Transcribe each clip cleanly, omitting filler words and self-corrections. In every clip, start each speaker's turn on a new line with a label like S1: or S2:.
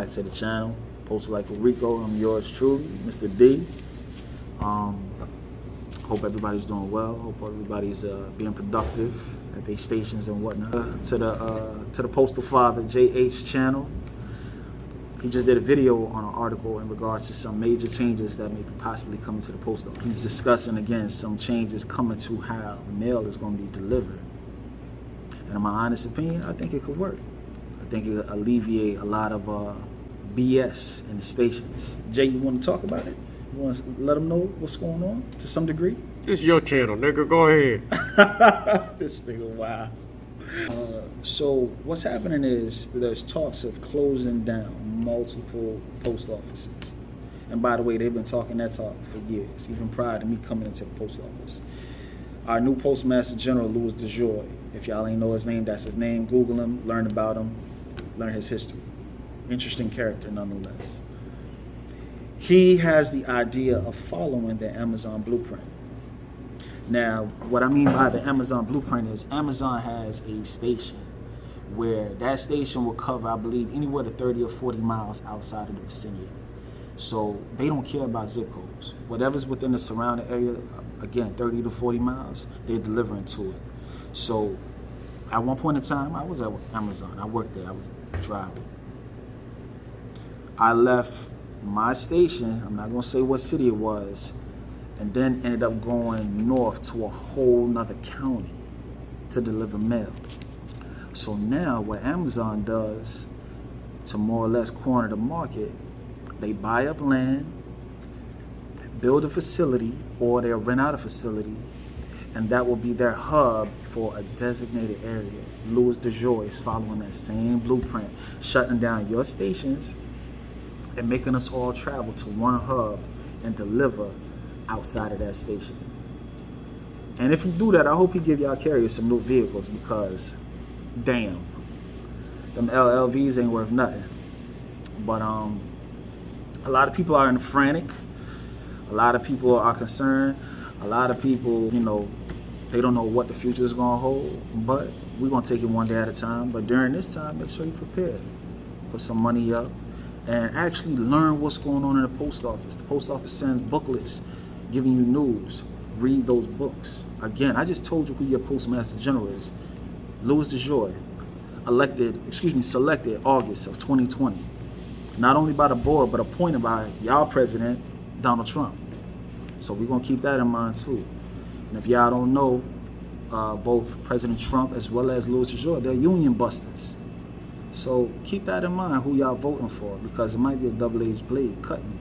S1: back to the channel. Postal Life with Rico. I'm yours truly, Mr. D. Hope everybody's doing well. Hope everybody's being productive at their stations and whatnot. To the Postal Father JH channel. He just did a video on an article in regards to some major changes that may be possibly coming to the post office. He's discussing again some changes coming to how mail is going to be delivered. And in my honest opinion, I think it could work. I think it would alleviate a lot of BS in the stations. Jay, you want to talk about it? You want to let them know what's going on to some degree?
S2: This is your channel, nigga. Go ahead.
S1: This nigga, wow. So what's happening is there's talks of closing down multiple post offices. And by the way, they've been talking that talk for years, even prior to me coming into the post office. Our new Postmaster General, Louis DeJoy. If y'all ain't know his name, that's his name. Google him, learn about him, learn his history. Interesting character nonetheless. He has the idea of following the Amazon blueprint. Now, what I mean by the Amazon blueprint is Amazon has a station where that station will cover, I believe, anywhere to 30 or 40 miles outside of the vicinity. So they don't care about zip codes. Whatever's within the surrounding area, again, 30 to 40 miles, they're delivering to it. So at one point in time, I was at Amazon. I worked there. I was driving. I left my station, I'm not going to say what city it was, and then ended up going north to a whole nother county to deliver mail. So now what Amazon does to more or less corner the market, they buy up land, build a facility, or they'll rent out a facility, and that will be their hub for a designated area. Louis DeJoy is following that same blueprint, shutting down your stations and making us all travel to one hub and deliver outside of that station. And if you do that, I hope he give y'all carriers some new vehicles, because damn, them LLVs ain't worth nothing. But a lot of people are in frantic. A lot of people are concerned. A lot of people, you know, they don't know what the future is going to hold. But we're going to take it one day at a time. But during this time, make sure you're prepared. Put some money up and actually learn what's going on in the post office. The post office sends booklets giving you news. Read those books. Again, I just told you who your Postmaster General is. Louis DeJoy, selected August of 2020. Not only by the board, but appointed by y'all president, Donald Trump. So we're gonna keep that in mind too. And if y'all don't know, both President Trump as well as Louis DeJoy, they're union busters. So keep that in mind, who y'all voting for, because it might be a double-edged blade cutting you.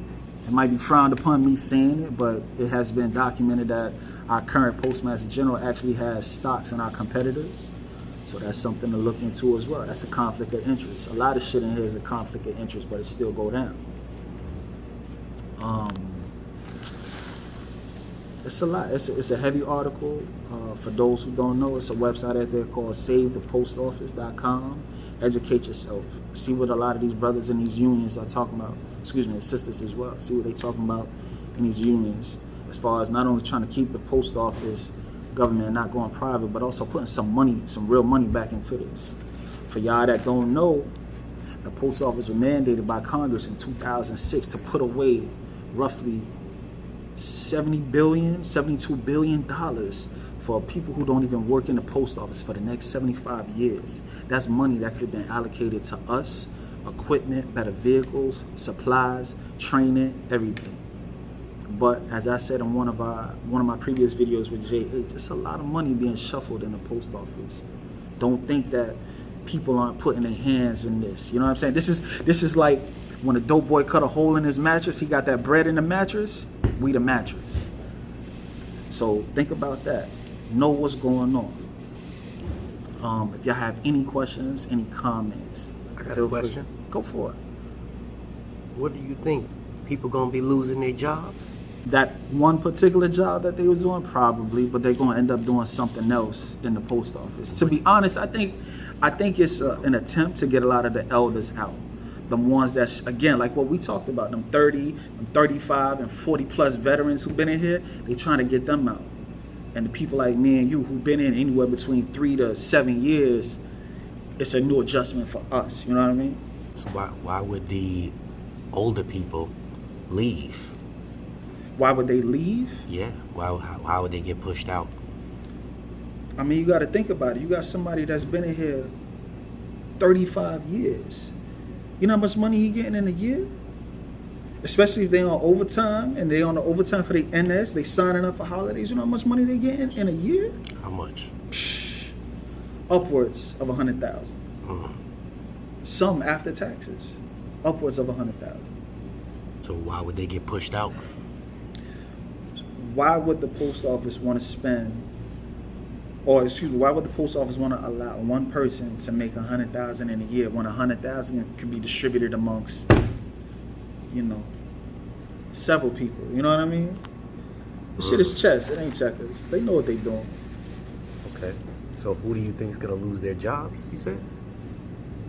S1: It might be frowned upon me saying it, but it has been documented that our current Postmaster General actually has stocks in our competitors. So that's something to look into as well. That's a conflict of interest. A lot of shit in here is a conflict of interest, but it still go down. It's a lot. It's a heavy article. For those who don't know, it's a website out there called SaveThePostOffice.com. Educate yourself. See what a lot of these brothers in these unions are talking about. Excuse me, and sisters as well. See what they talking about in these unions, as far as not only trying to keep the post office government not going private, but also putting some money, some real money back into this. For y'all that don't know, the post office was mandated by Congress in 2006 to put away roughly $72 billion for people who don't even work in the post office for the next 75 years. That's money that could have been allocated to us, equipment, better vehicles, supplies, training, everything. But as I said in one of my previous videos with JH, it's a lot of money being shuffled in the post office. Don't think that people aren't putting their hands in this. You know what I'm saying? This is like when a dope boy cut a hole in his mattress, he got that bread in the mattress, we the mattress. So think about that. Know what's going on. If y'all have any questions, any comments,
S2: I got a question.
S1: Go for it.
S2: What do you think? People gonna be losing their jobs?
S1: That one particular job that they was doing, probably, but they're gonna end up doing something else in the post office. To be honest, I think it's an attempt to get a lot of the elders out. The ones that's, again, like what we talked about, them 30, them 35, and 40 plus veterans who've been in here, they trying to get them out. And the people like me and you who've been in anywhere between 3 to 7 years, it's a new adjustment for us, you know what I mean?
S2: So why would the older people leave?
S1: Why would they leave?
S2: Yeah. Why would they get pushed out?
S1: I mean, you got to think about it. You got somebody that's been in here 35 years. You know how much money he getting in a year? Especially if they on overtime and they on the overtime for the NS, they signing up for holidays. You know how much money they getting in a year?
S2: How much?
S1: Upwards of 100,000.
S2: Mm.
S1: Some after taxes, upwards of 100,000.
S2: So why would they get pushed out?
S1: Why would the post office want to spend, or excuse me, why would the post office want to allow one person to make 100,000 in a year when 100,000 can be distributed amongst, you know, several people? You know what I mean? This shit is chess. It ain't checkers. They know what they doing.
S2: Okay. So who do you think is gonna lose their jobs? You said.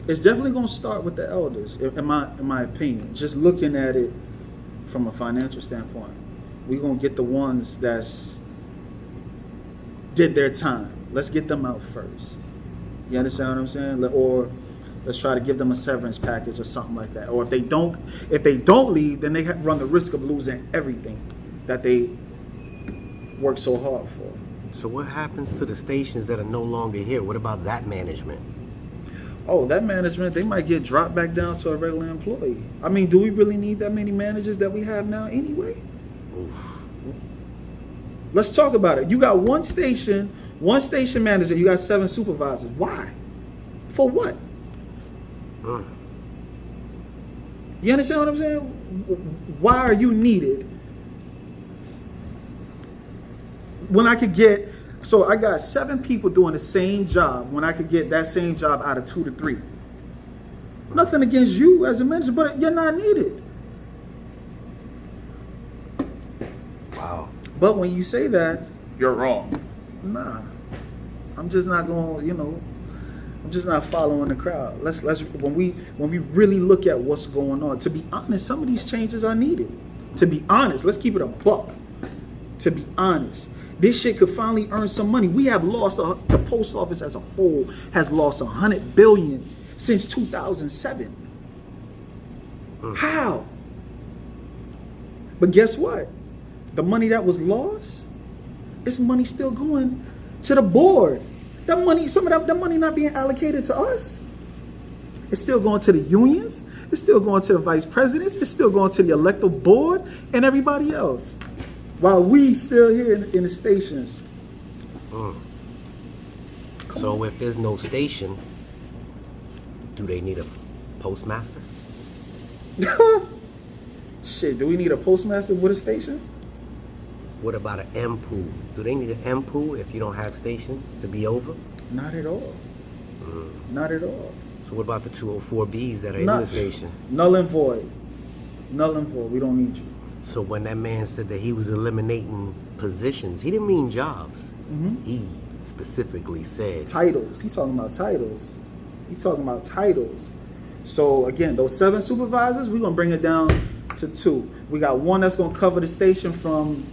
S1: It's definitely gonna start with the elders, in my opinion. Just looking at it from a financial standpoint, we're gonna get the ones that's did their time. Let's get them out first. You understand what I'm saying? Or let's try to give them a severance package or something like that. Or if they don't leave, then they run the risk of losing everything that they worked so hard for.
S2: So what happens to the stations that are no longer here? What about that management?
S1: Oh, that management, they might get dropped back down to a regular employee. I mean, do we really need that many managers that we have now anyway?
S2: Oof.
S1: Let's talk about it. You got one station manager, you got 7 supervisors. Why? For what? You understand what I'm saying? Why are you needed? When I could get, so I got 7 people doing the same job when I could get that same job out of 2 to 3. Nothing against you as a manager, but you're not needed.
S2: Wow.
S1: But when you say that, you're wrong. Nah, I'm just not going. You know, I'm just not following the crowd. Let's when we really look at what's going on. To be honest, some of these changes are needed. To be honest, let's keep it a buck. To be honest, this shit could finally earn some money. We have lost the post office as a whole has lost $100 billion since 2007. How? But guess what? The money that was lost, it's money still going to the board. That money, some of that money not being allocated to us. It's still going to the unions. It's still going to the vice presidents. It's still going to the elected board and everybody else. While we still here in the stations.
S2: So if there's no station, do they need a postmaster?
S1: Shit, do we need a postmaster with a station?
S2: What about an M-pool? Do they need an M-pool if you don't have stations to be over?
S1: Not at all. Not at all.
S2: So what about the 204Bs that are in the station?
S1: Null and void. Null and void. We don't need you.
S2: So when that man said that he was eliminating positions, he didn't mean jobs. He specifically said
S1: titles. He's talking about titles. He's talking about titles. So again, those 7 supervisors, we're gonna bring it down to 2. We got one that's gonna cover the station from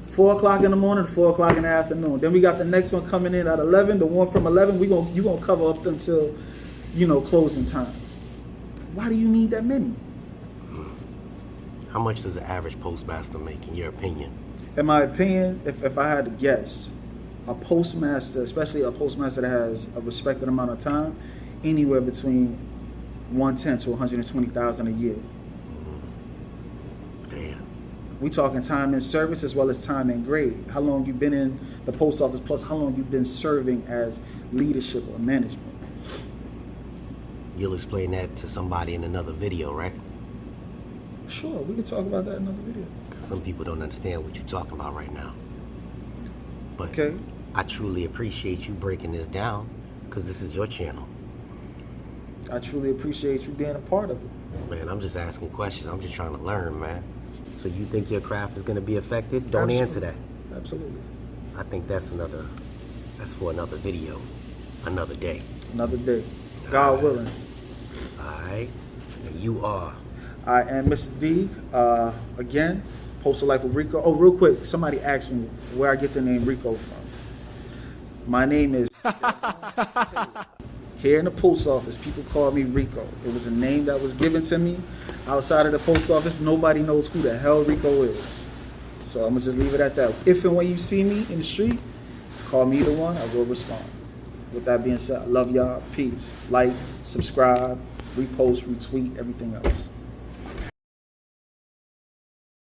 S1: 4 o'clock in the morning to 4 o'clock in the afternoon. Then we got the next one coming in at 11. The one from 11, you gonna cover up until, closing time. Why do you need that many?
S2: How much does the average postmaster make, in your opinion?
S1: In my opinion, if I had to guess, a postmaster, especially a postmaster that has a respected amount of time, anywhere between 110 to 120,000 a year.
S2: Damn.
S1: We talking time in service as well as time in grade. How long you been in the post office, plus how long you've been serving as leadership or management.
S2: You'll explain that to somebody in another video, right?
S1: Sure, we can talk about that in another video.
S2: Some people don't understand what you're talking about right now. But
S1: okay.
S2: I truly appreciate you breaking this down, because this is your channel.
S1: I truly appreciate you being a part of it.
S2: Man, I'm just asking questions. I'm just trying to learn, man. So you think your craft is going to be affected? Don't answer that.
S1: Absolutely.
S2: I think that's for another video, another day.
S1: Another day. God willing.
S2: All right. And you are?
S1: I am Mr. D. Again, Postal Life with Rico. Oh, real quick, somebody asked me where I get the name Rico from. My name is Here in the post office, people call me Rico. It was a name that was given to me. Outside of the post office, nobody knows who the hell Rico is. So I'm going to just leave it at that. If and when you see me in the street, call me the one, I will respond. With that being said, I love y'all. Peace. Like, subscribe, repost, retweet, everything else.